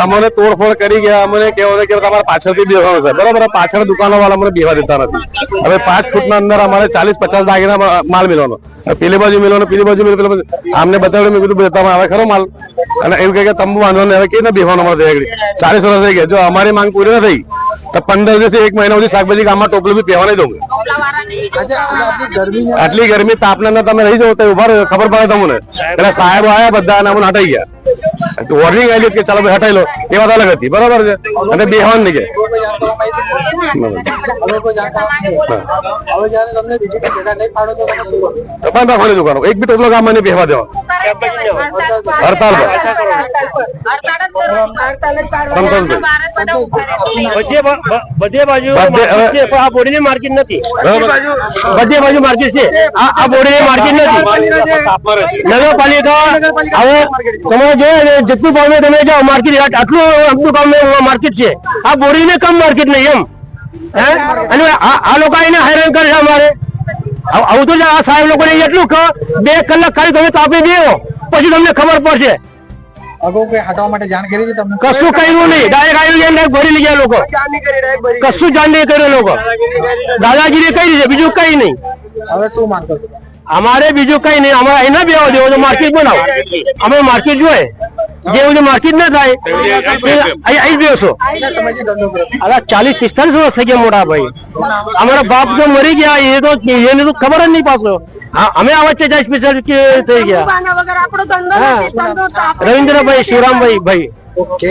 અમને તોડફોડ કરી ગયા, અમને કહેવાય કે તમારે પાછળથી બેસવાનું છે, બરાબર? પાછળ દુકાનો વાળા અમને બેસવા દેતા નથી. હવે 5 ફૂટના અંદર અમારે 40-50 દાગીના માલ મેળવાનો, પેલી બાજુ મેળવાનો, પેલી બાજુ મેળવાનો. આમને બતાવ્યું, મેં કીધું તમે આવે ખરો માલ, અને એવું કહે કે તંબુ વાંધો નહીં. હવે કેવી રીતે બેસવાનું અમારે 40 વર્ષ થઈ ગયા. જો અમારી માંગ પૂરી ન થઈ તો 15 દિવસથી 1 મહિના સુધી શાકભાજી ગામમાં ટોપલું બી પહેવા નહીં દઉં. આટલી ગરમી તાપના તમે રહી જાવ તો ઉભા રહ્યો, ખબર પડે તમને. એટલે સાહેબ આવ્યા બધા અને અમને હટાઈ ગયા. વોર્નિંગ આવી કે ચાલો ભાઈ હટાઈ લો, એ વાત અલગ હતી, બરાબર છે. અને બેહવાન નહીં કે બંધ રાખવાની દુકાનો, એક બી ટોપલો ગામમાં નહીં બેહવા દેવા. હડતાલ પર બધે બાજુ આ બોડીની માર્કેટ નથી, બધે બાજુ માર્કેટ છે, આ બોડીની માર્કેટ નથી. નગરપાલિકા હવે તમે જો જેટલું ભાવે તમે જાઓ માર્કેટ, આટલું કામ માર્કેટ છે, આ બોડીને કમ માર્કેટ નહીં એમ. અને આ લોકો એને હેરાન કરે છે અમારે. આવું તો આ સાહેબ લોકોને એટલું 2 કલાક ખાલી તમે તાપી દો, પછી તમને ખબર પડશે. હટાવવા માટે જાણ કરી છે તમને? કશું કર્યું નહીં, ડાયરેક્ટ આવી ભરી લઈ ગયા લોકો, કશું જાણ નહીં કર્યું લોકો. દાદાગીરી કરી છે, બીજું કઈ નહીં. હવે શું માંગ કરશો? અમારે બીજું કઈ નહીં, અમારે એના બેવા દેવો તો માર્કેટ બનાવો, અમે માર્કેટ જોઈએ, જે માર્કેટ ના થાય અહીં બેસો. 40-45 વર્ષ થઈ ગયા મોટા ભાઈ. અમારા બાપ જો મરી ગયા એને તો ખબર જ નહીં પાછો. અમે આ વચ્ચે સ્પેશિયલ થઈ ગયા. રવિન્દ્રભાઈ, શિવરામભાઈ ભાઈ. ઓકે.